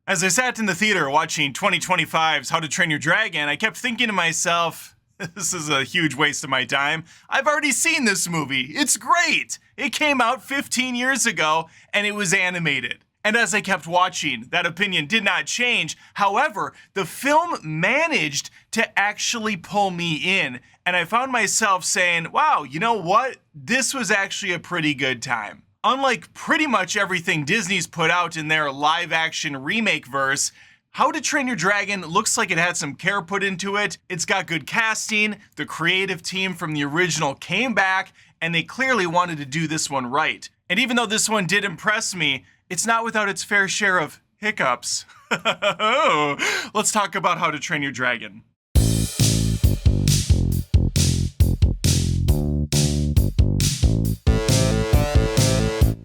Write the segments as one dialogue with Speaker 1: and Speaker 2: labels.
Speaker 1: As I sat in the theater watching 2025's How to Train Your Dragon, I kept thinking to myself, this is a huge waste of my time. I've already seen this movie. It's great. It came out 15 years ago and it was animated. And as I kept watching, that opinion did not change. However, the film managed to actually pull me in. And I found myself saying, wow, you know what? This was actually a pretty good time. Unlike pretty much everything Disney's put out in their live-action remake verse, How to Train Your Dragon looks like it had some care put into it. It's got good casting, the creative team from the original came back, and they clearly wanted to do this one right. And even though this one did impress me, it's not without its fair share of hiccups. Let's talk about How to Train Your Dragon.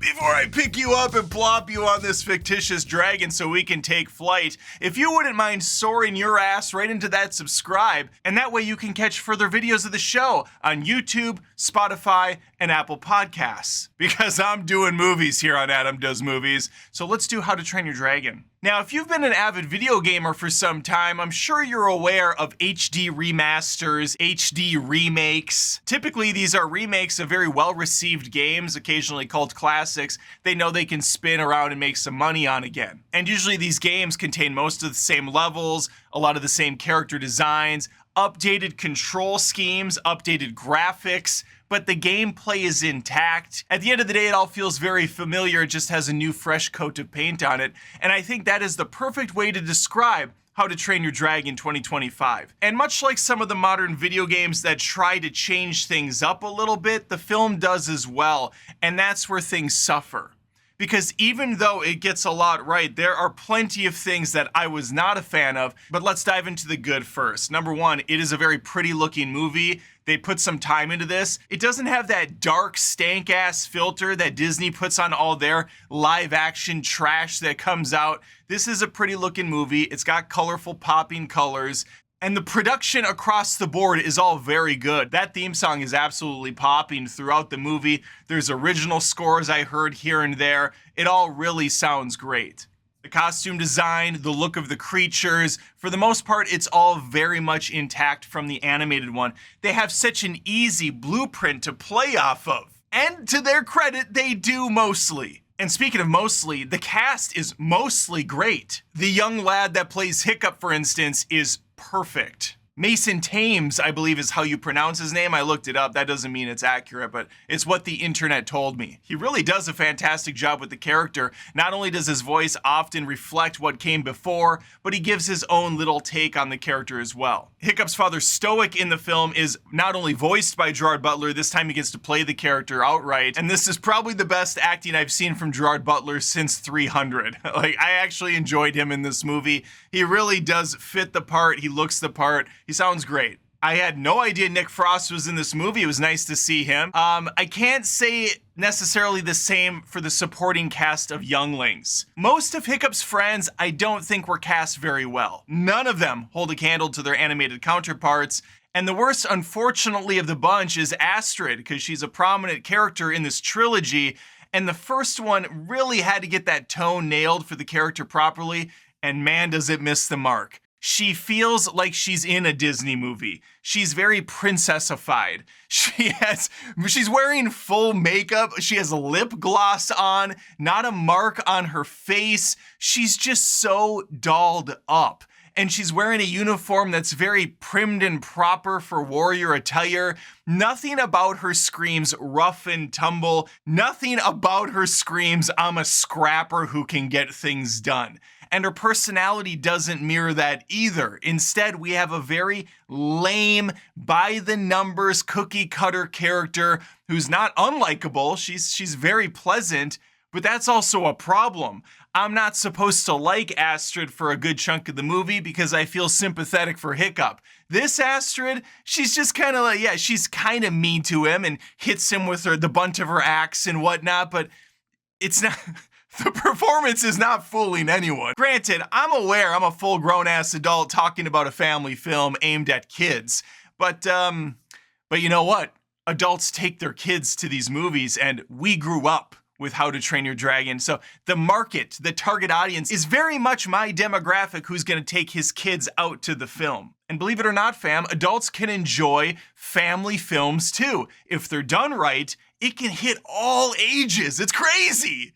Speaker 1: Before I pick you up and plop you on this fictitious dragon so we can take flight, if you wouldn't mind soaring your ass right into that subscribe, and that way you can catch further videos of the show on YouTube, Spotify, and Apple Podcasts. Because I'm doing movies here on Adam Does Movies, so let's do How to Train Your Dragon. Now, if you've been an avid video gamer for some time, I'm sure you're aware of HD remasters, HD remakes. Typically, these are remakes of very well-received games, occasionally called classics, they know they can spin around and make some money on again. And usually these games contain most of the same levels, a lot of the same character designs, updated control schemes, updated graphics, but the gameplay is intact. At the end of the day, it all feels very familiar. It just has a new fresh coat of paint on it. And I think that is the perfect way to describe How to Train Your Dragon 2025. And much like some of the modern video games that try to change things up a little bit, the film does as well. And that's where things suffer. Because even though it gets a lot right, there are plenty of things that I was not a fan of, but let's dive into the good first. Number one, it is a very pretty looking movie. They put some time into this. It doesn't have that dark, stank-ass filter that Disney puts on all their live-action trash that comes out. This is a pretty looking movie. It's got colorful popping colors. And the production across the board is all very good. That theme song is absolutely popping throughout the movie. There's original scores I heard here and there. It all really sounds great. The costume design, the look of the creatures, for the most part, it's all very much intact from the animated one. They have such an easy blueprint to play off of. And to their credit, they do mostly. And speaking of mostly, the cast is mostly great. The young lad that plays Hiccup, for instance, is perfect. Mason Thames, I believe is how you pronounce his name. I looked it up. That doesn't mean it's accurate, but it's what the internet told me. He really does a fantastic job with the character. Not only does his voice often reflect what came before, but he gives his own little take on the character as well. Hiccup's father, Stoic, in the film is not only voiced by Gerard Butler, this time he gets to play the character outright, and this is probably the best acting I've seen from Gerard Butler since 300. I actually enjoyed him in this movie. He really does fit the part. He looks the part. He sounds great. I had no idea Nick Frost was in this movie. It was nice to see him. I can't say necessarily the same for the supporting cast of younglings. Most of Hiccup's friends I don't think were cast very well. None of them hold a candle to their animated counterparts. And the worst, unfortunately, of the bunch is Astrid, because she's a prominent character in this trilogy. And the first one really had to get that tone nailed for the character properly. And man, does it miss the mark. She feels like she's in a Disney movie. She's very princessified. She's wearing full makeup. She has lip gloss on, not a mark on her face. She's just so dolled up. And she's wearing a uniform that's very primmed and proper for warrior attire. Nothing about her screams rough and tumble. Nothing about her screams I'm a scrapper who can get things done. And her personality doesn't mirror that either. Instead, we have a very lame, by-the-numbers, cookie-cutter character who's not unlikable. She's very pleasant, but that's also a problem. I'm not supposed to like Astrid for a good chunk of the movie because I feel sympathetic for Hiccup. This Astrid, she's just kind of like, yeah, she's kind of mean to him and hits him with the bunt of her axe and whatnot, but it's not... The performance is not fooling anyone. Granted, I'm aware I'm a full-grown ass adult talking about a family film aimed at kids, but you know what? Adults take their kids to these movies, and we grew up with How to Train Your Dragon. So the market, the target audience, is very much my demographic who's gonna take his kids out to the film. And believe it or not, fam, adults can enjoy family films too. If they're done right, it can hit all ages. It's crazy.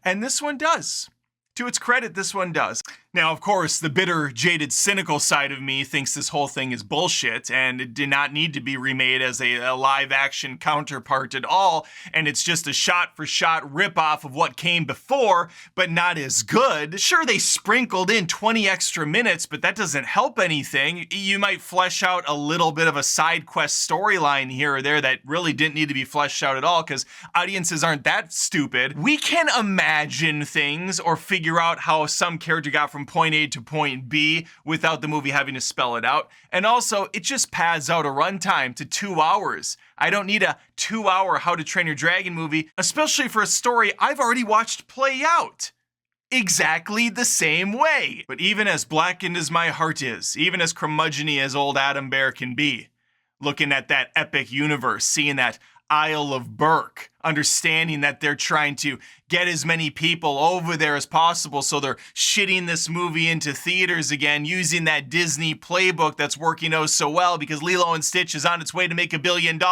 Speaker 1: And this one does. To its credit, this one does. Now, of course, the bitter, jaded, cynical side of me thinks this whole thing is bullshit and it did not need to be remade as a live-action counterpart at all, and it's just a shot-for-shot rip-off of what came before, but not as good. Sure, they sprinkled in 20 extra minutes, but that doesn't help anything. You might flesh out a little bit of a side quest storyline here or there that really didn't need to be fleshed out at all, because audiences aren't that stupid. We can imagine things or figure out how some character got from point A to point B without the movie having to spell it out. And also, it just pads out a runtime to 2 hours. I don't need a 2-hour How to Train Your Dragon movie, especially for a story I've already watched play out exactly the same way. But even as blackened as my heart is, even as curmudgeon-y as old Adam Bear can be, looking at that epic universe, seeing that Isle of Berk, understanding that they're trying to get as many people over there as possible, so they're shitting this movie into theaters again, using that Disney playbook that's working oh so well because Lilo and Stitch is on its way to make $1 billion,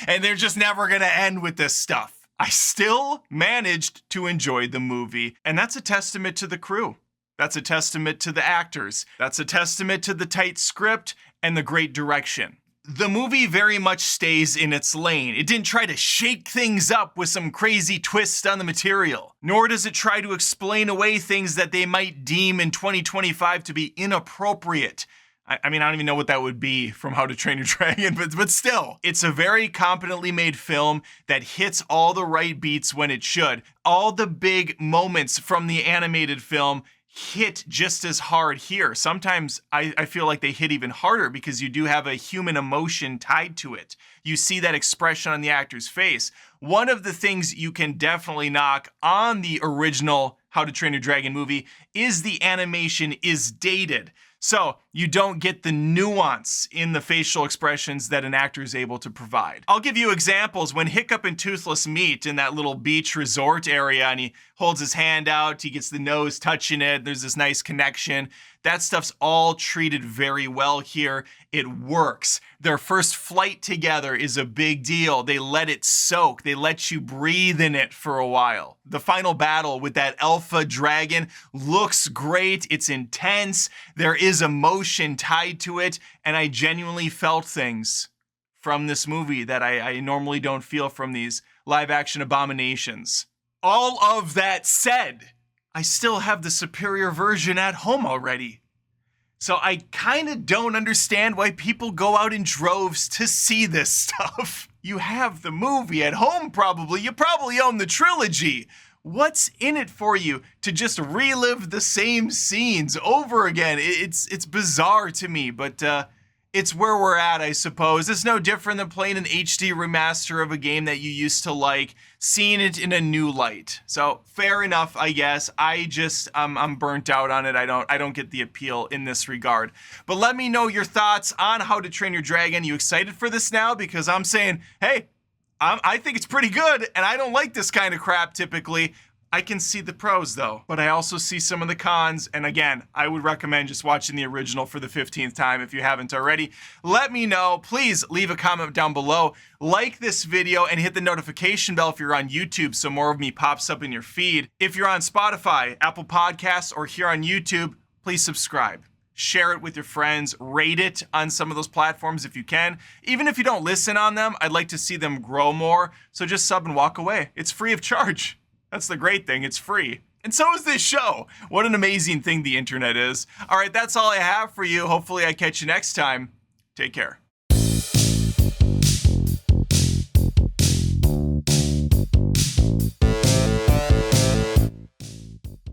Speaker 1: and they're just never gonna end with this stuff. I still managed to enjoy the movie, and that's a testament to the crew. That's a testament to the actors. That's a testament to the tight script and the great direction. The movie very much stays in its lane. It didn't try to shake things up with some crazy twist on the material, nor does it try to explain away things that they might deem in 2025 to be inappropriate. I mean, I don't even know what that would be from How to Train Your Dragon, but still, it's a very competently made film that hits all the right beats when it should. All the big moments from the animated film hit just as hard here. Sometimes I feel like they hit even harder because you do have a human emotion tied to it. You see that expression on the actor's face. One of the things you can definitely knock on the original How to Train Your Dragon movie is the animation is dated. So you don't get the nuance in the facial expressions that an actor is able to provide. I'll give you examples. When Hiccup and Toothless meet in that little beach resort area and he holds his hand out, he gets the nose touching it, there's this nice connection. That stuff's all treated very well here. It works. Their first flight together is a big deal. They let it soak. They let you breathe in it for a while. The final battle with that alpha dragon looks great. It's intense. There is emotion tied to it, and I genuinely felt things from this movie that I normally don't feel from these live-action abominations. All of that said, I still have the superior version at home already. So I kind of don't understand why people go out in droves to see this stuff. You have the movie at home probably. You probably own the trilogy. What's in it for you to just relive the same scenes over again? It's bizarre to me, but it's where we're at, I suppose. It's no different than playing an HD remaster of a game that you used to like, seeing it in a new light. So fair enough, I guess. I'm burnt out on it. I don't get the appeal in this regard. But let me know your thoughts on How to Train Your Dragon. You excited for this now? Because I'm saying, hey, I think it's pretty good, and I don't like this kind of crap typically. I can see the pros though, but I also see some of the cons, and again, I would recommend just watching the original for the 15th time if you haven't already. Let me know. Please leave a comment down below. Like this video and hit the notification bell if you're on YouTube so more of me pops up in your feed. If you're on Spotify, Apple Podcasts, or here on YouTube, please subscribe. Share it with your friends, rate it on some of those platforms if you can. Even if you don't listen on them, I'd like to see them grow more, so just sub and walk away. It's free of charge. That's the great thing, it's free. And so is this show. What an amazing thing the internet is. All right, that's all I have for you. Hopefully I catch you next time. Take care.